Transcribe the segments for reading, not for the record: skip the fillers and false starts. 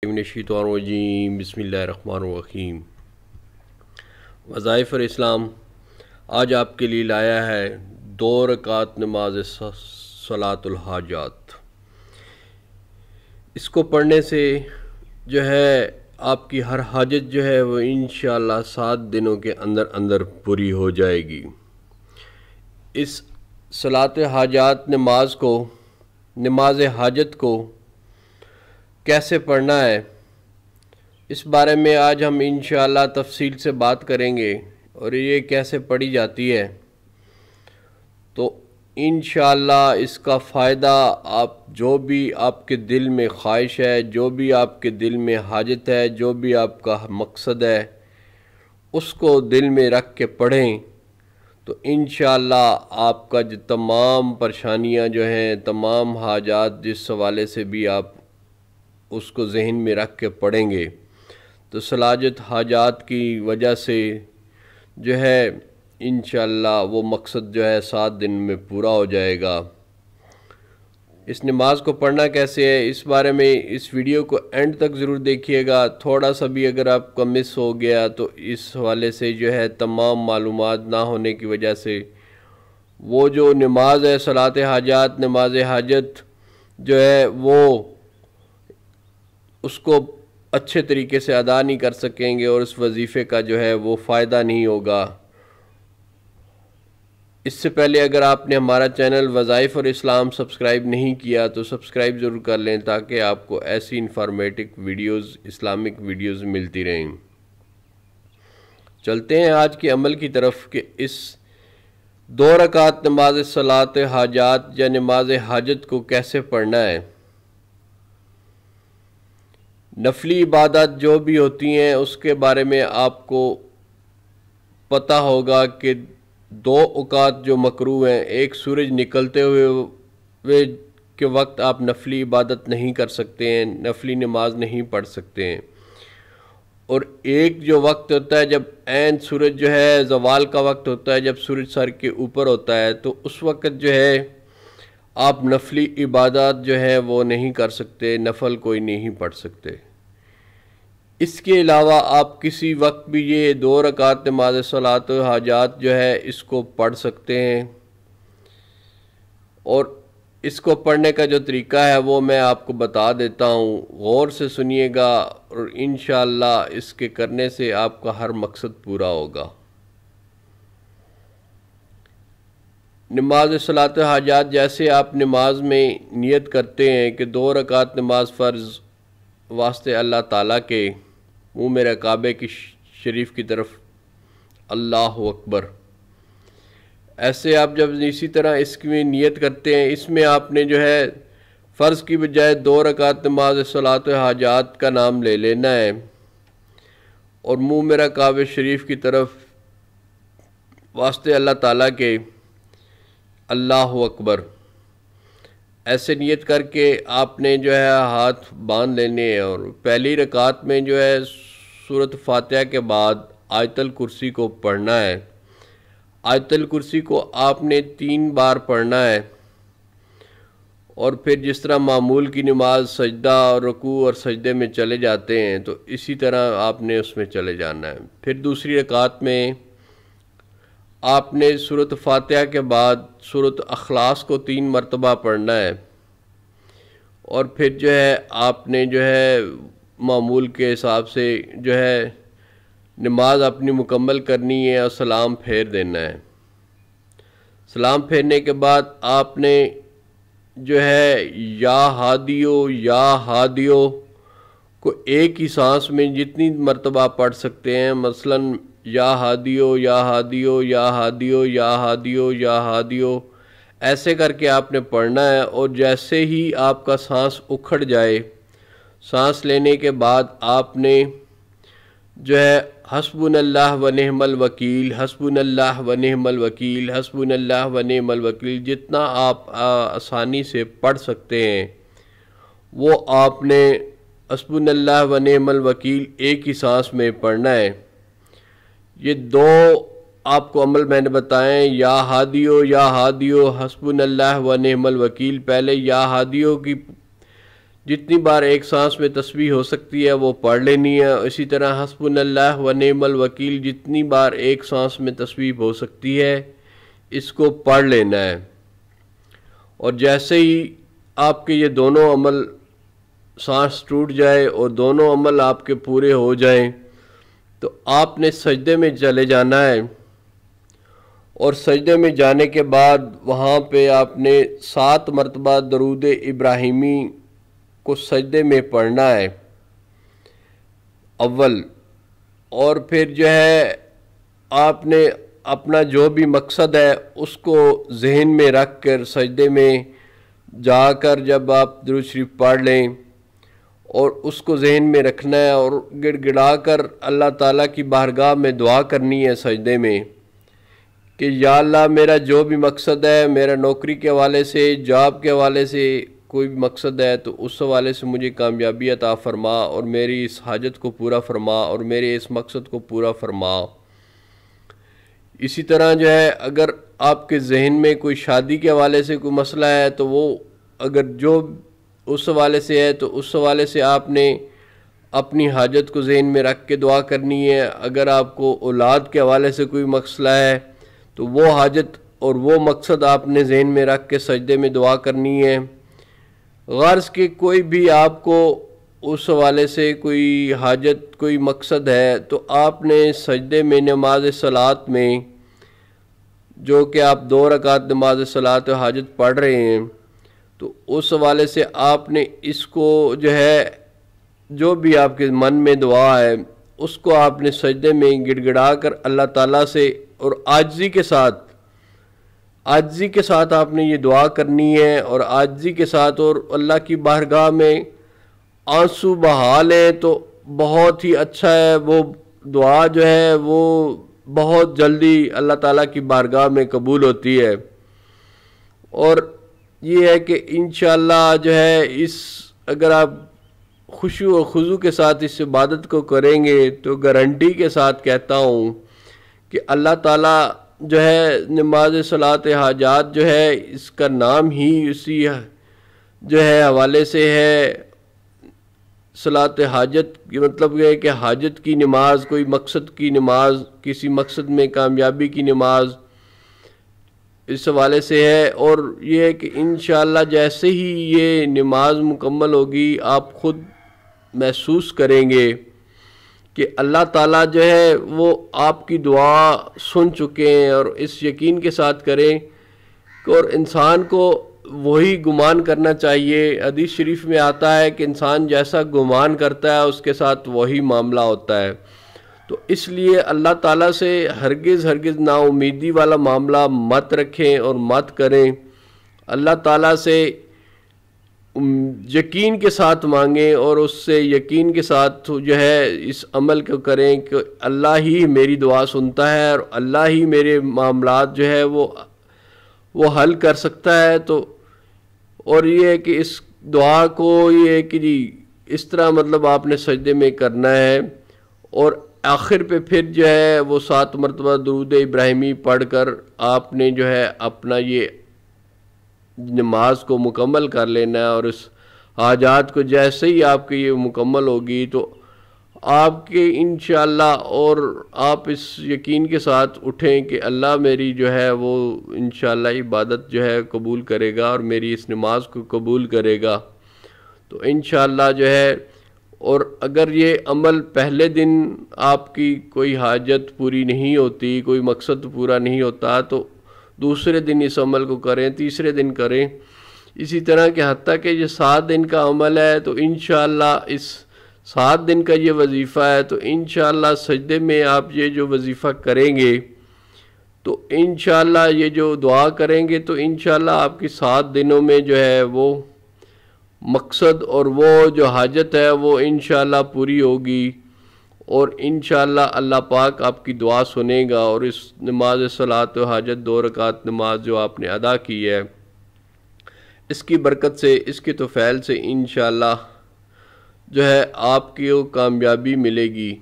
من الشیطان الرجیم بسم اللہ الرحمن الرحیم۔ وظائف الاسلام آج آپ کے لیے لایا ہے 2 رکعت نماز صلاۃ الحاجات۔ اس کو پڑھنے سے جو ہے آپ کی ہر حاجت جو ہے وہ انشاءاللہ 7 دنوں کے اندر اندر پوری ہو جائے گی۔ اس صلاۃ حاجات نماز حاجت کو کیسے پڑھنا ہے، اس بارے میں آج ہم انشاءاللہ تفصیل سے بات کریں گے، اور یہ کیسے پڑھی جاتی ہے تو انشاءاللہ اس کا فائدہ آپ جو بھی آپ کے دل میں خواہش ہے، جو بھی آپ کے دل میں حاجت ہے، جو بھی آپ کا مقصد ہے، اس کو دل میں رکھ کے پڑھیں تو انشاءاللہ آپ کا جو تمام پریشانیاں جو ہیں، تمام حاجات جس حوالے سے بھی آپ اس کو ذہن میں رکھ کے پڑھیں گے تو صلاۃ حاجات کی وجہ سے جو ہے انشاءاللہ وہ مقصد جو ہے 7 دن میں پورا ہو جائے گا۔ اس نماز کو پڑھنا کیسے ہے، اس بارے میں اس ویڈیو کو اینڈ تک ضرور دیکھیے گا۔ تھوڑا سا بھی اگر آپ کا مس ہو گیا تو اس حوالے سے جو ہے تمام معلومات نہ ہونے کی وجہ سے وہ جو نماز ہے صلاۃ حاجات، نماز حاجت جو ہے وہ اس کو اچھے طریقے سے ادا نہیں کر سکیں گے، اور اس وظیفے کا جو ہے وہ فائدہ نہیں ہوگا۔ اس سے پہلے اگر آپ نے ہمارا چینل وظائف اور اسلام سبسکرائب نہیں کیا تو سبسکرائب ضرور کر لیں تاکہ آپ کو ایسی انفارمیٹک ویڈیوز، اسلامک ویڈیوز ملتی رہیں۔ چلتے ہیں آج کے عمل کی طرف کہ اس 2 رکعت نماز صلاۃ حاجات یا نماز حاجت کو کیسے پڑھنا ہے۔ نفلی عبادات جو بھی ہوتی ہیں اس کے بارے میں آپ کو پتہ ہوگا کہ 2 اوقات جو مکروہ ہیں، ایک سورج نکلتے ہوئے کے وقت آپ نفلی عبادت نہیں کر سکتے ہیں، نفلی نماز نہیں پڑھ سکتے ہیں، اور ایک جو وقت ہوتا ہے جب عین سورج جو ہے زوال کا وقت ہوتا ہے، جب سورج سر کے اوپر ہوتا ہے تو اس وقت جو ہے آپ نفلی عبادات جو ہے وہ نہیں کر سکتے، نفل کوئی نہیں پڑھ سکتے۔ اس کے علاوہ آپ کسی وقت بھی یہ 2 رکعت نماز صلاۃ حاجات جو ہے اس کو پڑھ سکتے ہیں، اور اس کو پڑھنے کا جو طریقہ ہے وہ میں آپ کو بتا دیتا ہوں، غور سے سنیے گا اور انشاءاللہ اس کے کرنے سے آپ کا ہر مقصد پورا ہوگا۔ نماز صلاۃ حاجات جیسے آپ نماز میں نیت کرتے ہیں کہ 2 رکعت نماز فرض واسطے اللہ تعالیٰ کے، منہ میرے کعبے کی شریف کی طرف اللہ اکبر، ایسے آپ جب اسی طرح اس کی نیت کرتے ہیں، اس میں آپ نے جو ہے فرض کی بجائے 2 رکعت نماز صلاۃ حاجات کا نام لے لینا ہے، اور منہ میرا کعبے شریف کی طرف واسطے اللہ تعالیٰ کے اللہ اکبر ایسے نیت کر کے آپ نے جو ہے ہاتھ باندھ لینے ہیں، اور پہلی رکعت میں جو ہے سورۃ فاتحہ کے بعد آیت الکرسی کو پڑھنا ہے۔ آیت الکرسی کو آپ نے 3 بار پڑھنا ہے، اور پھر جس طرح معمول کی نماز سجدہ اور رکوع اور سجدے میں چلے جاتے ہیں تو اسی طرح آپ نے اس میں چلے جانا ہے۔ پھر دوسری رکعت میں آپ نے سورۃ فاتحہ کے بعد سورۃ اخلاص کو 3 مرتبہ پڑھنا ہے، اور پھر جو ہے آپ نے جو ہے معمول کے حساب سے جو ہے نماز اپنی مکمل کرنی ہے اور سلام پھیر دینا ہے۔ سلام پھیرنے کے بعد آپ نے جو ہے یا ہادیو کو ایک ہی سانس میں جتنی مرتبہ پڑھ سکتے ہیں، مثلاً یا ہادیو یا ہادیو یا ہادیو یا ہادیو یا ہادیو ایسے کر کے آپ نے پڑھنا ہے، اور جیسے ہی آپ کا سانس اکھڑ جائے، سانس لینے کے بعد آپ نے جو ہے حسبنا اللہ و نعم الوکیل، حسبنا اللہ و نعم الوکیل، حسبنا اللہ و نعم الوکیل جتنا آپ آسانی سے پڑھ سکتے ہیں وہ آپ نے حسبنا اللہ و نعم الوکیل ایک ہی سانس میں پڑھنا ہے۔ یہ 2 آپ کو عمل میں نے بتائیں، یا ہادیو حسبنا اللہ و نعم الوکیل، پہلے یا ہادیو کی جتنی بار ایک سانس میں تسبیح ہو سکتی ہے وہ پڑھ لینی ہے. اسی طرح حسبنا اللہ و نعم الوکیل جتنی بار ایک سانس میں تسبیح ہو سکتی ہے اس کو پڑھ لینا ہے. اور جیسے ہی آپ کے یہ دونوں عمل سانس ٹوٹ جائے اور دونوں عمل آپ کے پورے ہو جائیں تو آپ نے سجدے میں چلے جانا ہے. اور سجدے میں جانے کے بعد وہاں پہ آپ نے 7 مرتبہ درود ابراہیمی کو سجدے میں پڑھنا ہے اول. اور پھر جو ہے آپ نے اپنا جو بھی مقصد ہے اس کو ذہن میں رکھ کر سجدے میں جا کر جب آپ درود شریف پڑھ لیں اور اس کو ذہن میں رکھنا ہے اور گڑ گڑا کر اللہ تعالیٰ کی بارگاہ میں دعا کرنی ہے سجدے میں کہ یا اللہ میرا جو بھی مقصد ہے، میرا نوکری کے حوالے سے، جاب کے حوالے سے کوئی بھی مقصد ہے تو اس حوالے سے مجھے کامیابی عطا فرما اور میری اس حاجت کو پورا فرما اور میرے اس مقصد کو پورا فرما. اسی طرح جو ہے اگر آپ کے ذہن میں کوئی شادی کے حوالے سے کوئی مسئلہ ہے تو وہ اگر جو اس حوالے سے ہے تو اس حوالے سے آپ نے اپنی حاجت کو ذہن میں رکھ کے دعا کرنی ہے. اگر آپ کو اولاد کے حوالے سے کوئی مسئلہ ہے تو وہ حاجت اور وہ مقصد آپ نے ذہن میں رکھ کے سجدے میں دعا کرنی ہے. غرض کہ کوئی بھی آپ کو اس حوالے سے کوئی حاجت کوئی مقصد ہے تو آپ نے سجدے میں نماز صلات میں جو کہ آپ 2 رکعت نماز صلات و حاجت پڑھ رہے ہیں تو اس حوالے سے آپ نے اس کو جو ہے جو بھی آپ کے من میں دعا ہے اس کو آپ نے سجدے میں گڑ گڑا کر اللہ تعالیٰ سے اور عاجزی کے ساتھ آپ نے یہ دعا کرنی ہے. اور عاجزی کے ساتھ اور اللہ کی بارگاہ میں آنسو بہا لیں تو بہت ہی اچھا ہے. وہ دعا جو ہے وہ بہت جلدی اللہ تعالیٰ کی بارگاہ میں قبول ہوتی ہے. اور یہ ہے کہ انشاءاللہ جو ہے اگر آپ خشوع و خضوع کے ساتھ اس عبادت کو کریں گے تو گارنٹی کے ساتھ کہتا ہوں کہ اللہ تعالیٰ جو ہے نماز صلات حاجات جو ہے اس کا نام ہی اسی جو ہے حوالے سے ہے. صلات حاجت کی مطلب یہ ہے کہ حاجت کی نماز، کوئی مقصد کی نماز، کسی مقصد میں کامیابی کی نماز اس حوالے سے ہے. اور یہ ہے کہ انشاءاللہ جیسے ہی یہ نماز مکمل ہوگی آپ خود محسوس کریں گے کہ اللہ تعالیٰ جو ہے وہ آپ کی دعا سن چکے ہیں. اور اس یقین کے ساتھ کریں کہ اور انسان کو وہی گمان کرنا چاہیے. حدیث شریف میں آتا ہے کہ انسان جیسا گمان کرتا ہے اس کے ساتھ وہی معاملہ ہوتا ہے. تو اس لیے اللہ تعالیٰ سے ہرگز نا امیدی والا معاملہ مت رکھیں اور مت کریں. اللہ تعالیٰ سے یقین کے ساتھ مانگیں اور اس سے یقین کے ساتھ جو ہے اس عمل کو کریں کہ اللہ ہی میری دعا سنتا ہے اور اللہ ہی میرے معاملات جو ہے وہ حل کر سکتا ہے. تو اور یہ ہے کہ اس دعا کو یہ ہے کہ جی اس طرح مطلب آپ نے سجدے میں کرنا ہے. اور آخر پہ پھر جو ہے وہ 7 مرتبہ درود ابراہیمی پڑھ کر آپ نے جو ہے اپنا یہ نماز کو مکمل کر لینا ہے. اور اس حاجات کو جیسے ہی آپ کی یہ مکمل ہوگی تو آپ کے انشاءاللہ اور آپ اس یقین کے ساتھ اٹھیں کہ اللہ میری جو ہے وہ انشاءاللہ عبادت جو ہے قبول کرے گا اور میری اس نماز کو قبول کرے گا. تو انشاءاللہ جو ہے اور اگر یہ عمل پہلے دن آپ کی کوئی حاجت پوری نہیں ہوتی، کوئی مقصد پورا نہیں ہوتا تو دوسرے دن اس عمل کو کریں، تیسرے دن کریں. اسی طرح کہ حتیٰ کہ یہ 7 دن کا عمل ہے تو انشاءاللہ اس 7 دن کا یہ وظیفہ ہے تو انشاءاللہ سجدے میں آپ یہ جو وظیفہ کریں گے تو انشاءاللہ یہ جو دعا کریں گے تو انشاءاللہ آپ کی 7 دنوں میں جو ہے وہ مقصد اور وہ جو حاجت ہے وہ انشاءاللہ پوری ہوگی. اور انشاءاللہ اللہ پاک آپ کی دعا سنے گا. اور اس نماز صلات و حاجت 2 رکعت نماز جو آپ نے ادا کی ہے اس کی برکت سے، اس کے توفیل سے انشاءاللہ جو ہے آپ کی وہ کامیابی ملے گی.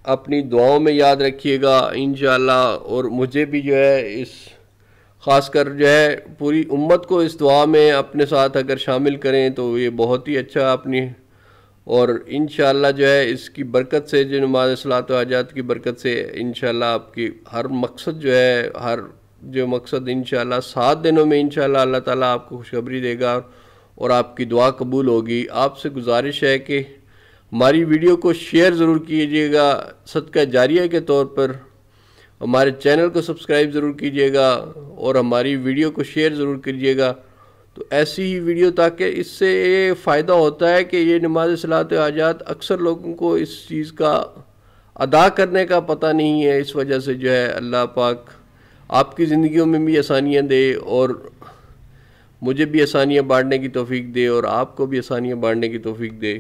اپنی دعاؤں میں یاد رکھیے گا انشاءاللہ. اور مجھے بھی جو ہے اس خاص کر جو ہے پوری امت کو اس دعا میں اپنے ساتھ اگر شامل کریں تو یہ بہت ہی اچھا اپنی، اور انشاءاللہ جو ہے اس کی برکت سے، جو نماز صلاۃ و حاجات کی برکت سے انشاءاللہ آپ کی ہر مقصد جو ہے، ہر جو مقصد انشاءاللہ 7 دنوں میں انشاءاللہ اللہ تعالیٰ آپ کو خوشخبری دے گا اور آپ کی دعا قبول ہوگی۔ آپ سے گزارش ہے کہ ہماری ویڈیو کو شیئر ضرور کیجیے گا صدقہ جاریہ کے طور پر، ہمارے چینل کو سبسکرائب ضرور کیجیے گا اور ہماری ویڈیو کو شیئر ضرور کیجیے گا، تو ایسی ہی ویڈیو، تاکہ اس سے یہ فائدہ ہوتا ہے کہ یہ نماز صلاۃ و حاجات اکثر لوگوں کو اس چیز کا ادا کرنے کا پتہ نہیں ہے، اس وجہ سے جو ہے اللہ پاک آپ کی زندگیوں میں بھی آسانیاں دے اور مجھے بھی آسانیاں بانٹنے کی توفیق دے اور آپ کو بھی آسانیاں بانٹنے کی توفیق دے۔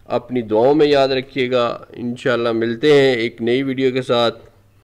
اپنی دعاؤں میں یاد رکھیے گا۔ انشاءاللہ ملتے ہیں ایک نئی ویڈیو کے ساتھ۔